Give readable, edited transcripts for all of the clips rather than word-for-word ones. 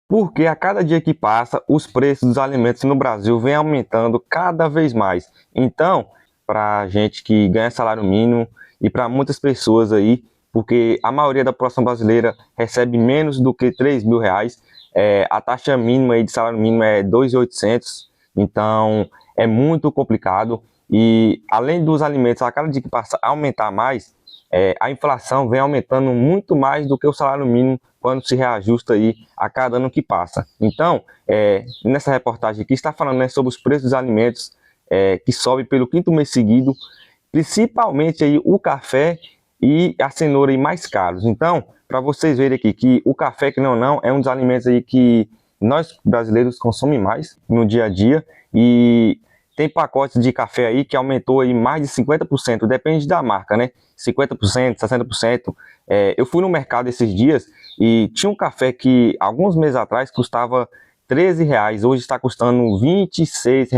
Porque a cada dia que passa, os preços dos alimentos no Brasil vêm aumentando cada vez mais. Então, para a gente que ganha salário mínimo e para muitas pessoas aí, porque a maioria da população brasileira recebe menos do que R$ 3.000, a taxa mínima aí de salário mínimo é 2.800, então é muito complicado. E além dos alimentos, a cada dia que passa aumentar mais, a inflação vem aumentando muito mais do que o salário mínimo quando se reajusta aí a cada ano que passa. Então, nessa reportagem aqui está falando, né, sobre os preços dos alimentos que sobe pelo quinto mês seguido, principalmente aí o café e a cenoura aí mais caros. Então, para vocês verem aqui que o café, que não, é um dos alimentos aí que nós brasileiros consomemos mais no dia a dia, e tem pacotes de café aí que aumentou aí mais de 50%, depende da marca, né? 50%, 60%. Eu fui no mercado esses dias e tinha um café que alguns meses atrás custava R$ 13, hoje está custando R$ 26.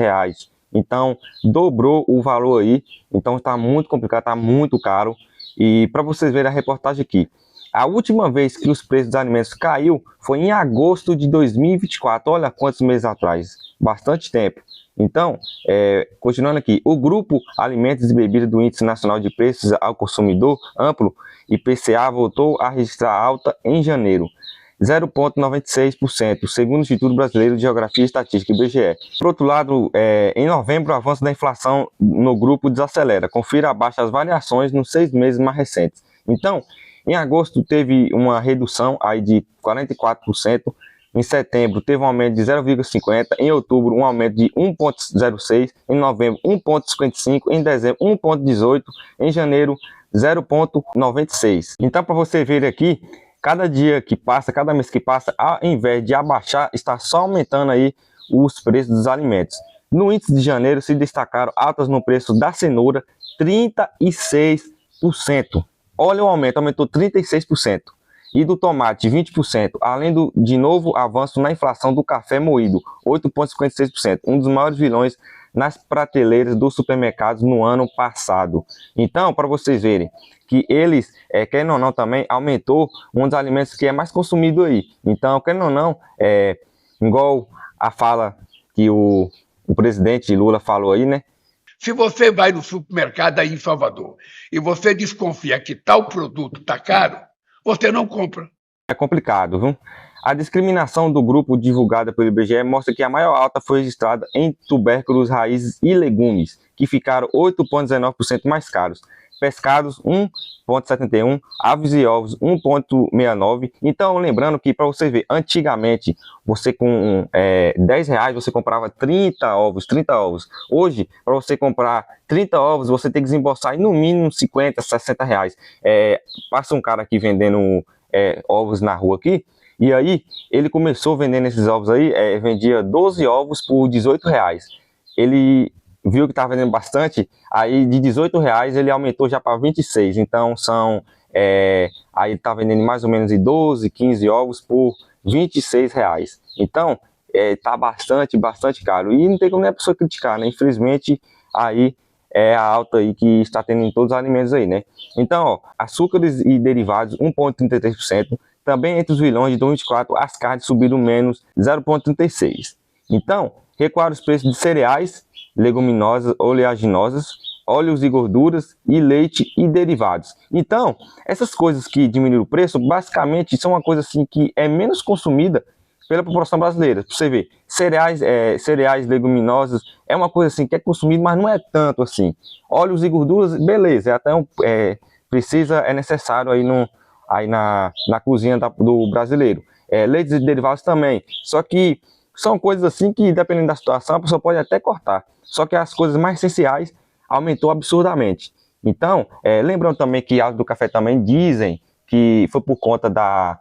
Então, dobrou o valor aí. Então, está muito complicado, está muito caro. E para vocês verem a reportagem aqui, a última vez que os preços dos alimentos caiu foi em agosto de 2024. Olha quantos meses atrás, bastante tempo. Então, continuando aqui, o grupo Alimentos e Bebidas do Índice Nacional de Preços ao Consumidor Amplo, IPCA, voltou a registrar alta em janeiro, 0,96%, segundo o Instituto Brasileiro de Geografia e Estatística, IBGE. Por outro lado, em novembro, o avanço da inflação no grupo desacelera. Confira abaixo as variações nos 6 meses mais recentes. Então, em agosto teve uma redução aí de 44%, em setembro teve um aumento de 0,50%, em outubro um aumento de 1,06%, em novembro 1,55%, em dezembro 1,18%, em janeiro 0,96%. Então, para você ver aqui, cada dia que passa, cada mês que passa, ao invés de abaixar, está só aumentando aí os preços dos alimentos. No índice de janeiro se destacaram altas no preço da cenoura, 36%. Olha o aumento, aumentou 36%. E do tomate, 20%. Além de novo avanço na inflação do café moído, 8,56%. Um dos maiores vilões nas prateleiras dos supermercados no ano passado. Então, para vocês verem que eles, querendo ou não, também aumentou um dos alimentos que é mais consumido aí. Então, querendo ou não, igual a fala que o presidente Lula falou aí, né? Se você vai no supermercado aí em Salvador e você desconfia que tal produto está caro, você não compra. É complicado, viu? A discriminação do grupo divulgada pelo IBGE mostra que a maior alta foi registrada em tubérculos, raízes e legumes, que ficaram 8,19% mais caros. Pescados, 1,71%, aves e ovos, 1,69%. Então, lembrando que, para você ver, antigamente, você com R$ 10 você comprava 30 ovos. Hoje, para você comprar 30 ovos, você tem que desembolsar no mínimo 50, 60 reais. Passa um cara aqui vendendo ovos na rua aqui, e aí ele começou vendendo esses ovos aí, vendia 12 ovos por R$ 18. Ele viu que estava vendendo bastante, aí de R$ 18 ele aumentou já para 26. Então aí ele está vendendo mais ou menos de 12, 15 ovos por R$ 26. Então tá bastante caro. E não tem como a pessoa criticar, né? Infelizmente, aí é a alta aí que está tendo em todos os alimentos aí, né? Então, ó, açúcares e derivados, 1,33%. Também entre os vilões de 2024, as carnes subiram menos 0,36%. Então, recuaram os preços de cereais, leguminosas, oleaginosas, óleos e gorduras e leite e derivados. Então, essas coisas que diminuíram o preço, basicamente são uma coisa assim que é menos consumida pela população brasileira. Pra você ver, cereais, leguminosas, é uma coisa assim que é consumida, mas não é tanto assim. Óleos e gorduras, beleza, é necessário aí na cozinha do brasileiro. Leites e derivados também. Só que são coisas assim que, dependendo da situação, a pessoa pode até cortar. Só que as coisas mais essenciais aumentou absurdamente. Então, lembrando também que as do café também dizem que foi por conta da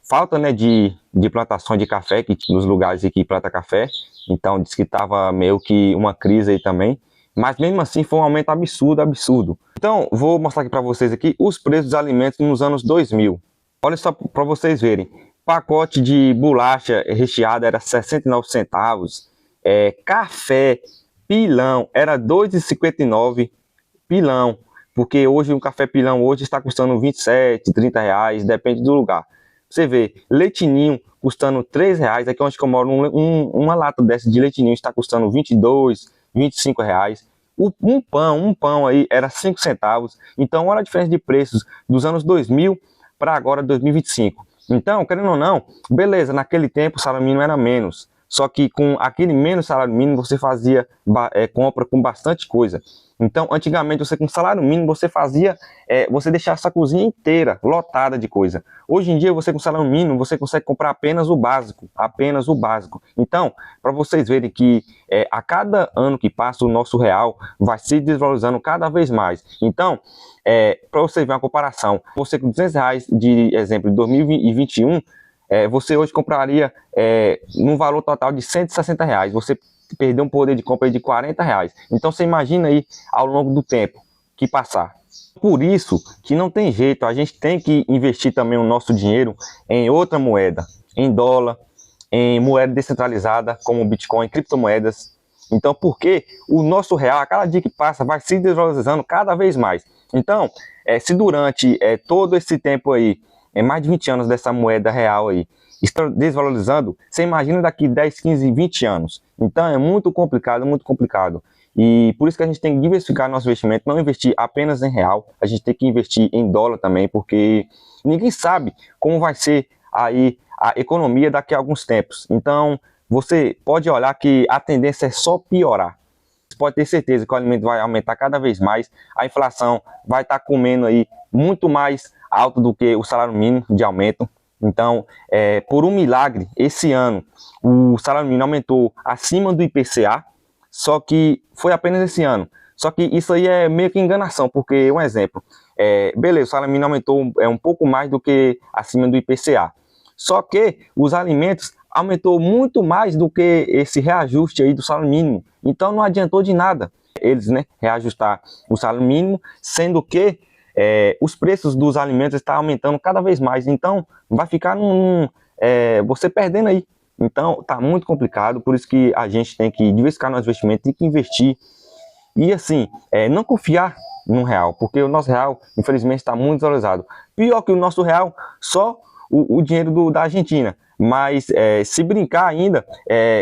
falta, né, de plantações de café nos lugares que planta café. Então, diz que estava meio que uma crise aí também. Mas mesmo assim foi um aumento absurdo. Então, vou mostrar aqui para vocês aqui os preços dos alimentos nos anos 2000. Olha só para vocês verem. Pacote de bolacha recheada era 69 centavos. Café pilão era 2,59 pilão. Porque hoje um café pilão hoje está custando 27, 30 reais, depende do lugar. Você vê leitinho custando R$3, aqui onde eu moro, uma lata dessa de leitinho está custando R$22, R$25. Um pão aí era 5 centavos. Então, olha a diferença de preços dos anos 2000 para agora 2025. Então, querendo ou não, beleza, naquele tempo o salário mínimo era menos. Só que com aquele menos salário mínimo você fazia compra com bastante coisa. Então, antigamente, você com salário mínimo, você deixava essa cozinha inteira lotada de coisa. Hoje em dia, você com salário mínimo, você consegue comprar apenas o básico, apenas o básico. Então, para vocês verem que a cada ano que passa, o nosso real vai se desvalorizando cada vez mais. Então, para você ver uma comparação, você com R$200 de exemplo de 2021, você hoje compraria num valor total de R$160. Você perdeu um poder de compra de R$40. Então você imagina aí ao longo do tempo que passar. Por isso que não tem jeito, a gente tem que investir também o nosso dinheiro em outra moeda, em dólar, em moeda descentralizada como Bitcoin, criptomoedas. Então, porque o nosso real, a cada dia que passa, vai se desvalorizando cada vez mais. Então, se durante todo esse tempo aí, mais de 20 anos dessa moeda real aí, está desvalorizando, você imagina daqui 10, 15, 20 anos. Então é muito complicado, muito complicado. E por isso que a gente tem que diversificar nosso investimento, não investir apenas em real, a gente tem que investir em dólar também, porque ninguém sabe como vai ser aí a economia daqui a alguns tempos. Então você pode olhar que a tendência é só piorar. Você pode ter certeza que o alimento vai aumentar cada vez mais, a inflação vai estar comendo aí muito mais alto do que o salário mínimo de aumento. Então, por um milagre, esse ano, o salário mínimo aumentou acima do IPCA, só que foi apenas esse ano. Só que isso aí é meio que enganação, porque, um exemplo, beleza, o salário mínimo aumentou um pouco mais do que acima do IPCA. Só que os alimentos aumentou muito mais do que esse reajuste aí do salário mínimo. Então, não adiantou de nada eles, reajustar o salário mínimo, sendo que os preços dos alimentos estão aumentando cada vez mais, então vai ficar você perdendo aí. Então tá muito complicado, por isso que a gente tem que diversificar nosso investimento, tem que investir e assim, não confiar no real, porque o nosso real infelizmente está muito desvalorizado. Pior que o nosso real, só o dinheiro da Argentina. Mas se brincar ainda,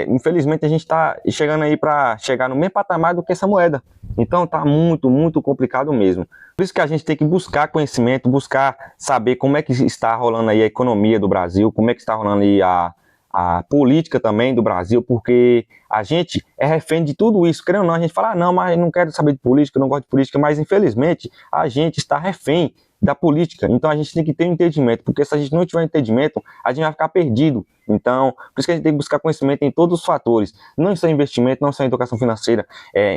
infelizmente a gente está chegando aí para chegar no mesmo patamar do que essa moeda. Então tá muito, muito complicado mesmo. Por isso que a gente tem que buscar conhecimento, buscar saber como é que está rolando aí a economia do Brasil, como é que está rolando aí a política também do Brasil, porque a gente é refém de tudo isso. Querendo ou não, a gente fala, não, mas não quero saber de política, não gosto de política, mas infelizmente a gente está refém da política. Então a gente tem que ter um entendimento, porque se a gente não tiver um entendimento, a gente vai ficar perdido. Então, por isso que a gente tem que buscar conhecimento em todos os fatores, não só em investimento, não só em educação financeira,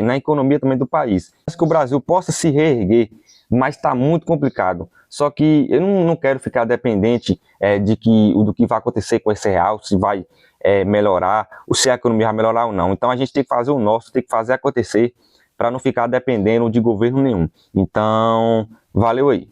na economia também do país. Acho que o Brasil possa se reerguer, mas está muito complicado. Só que eu não quero ficar dependente do que vai acontecer com esse real, se vai melhorar, ou se a economia vai melhorar ou não. Então a gente tem que fazer o nosso, tem que fazer acontecer, para não ficar dependendo de governo nenhum. Então, valeu aí.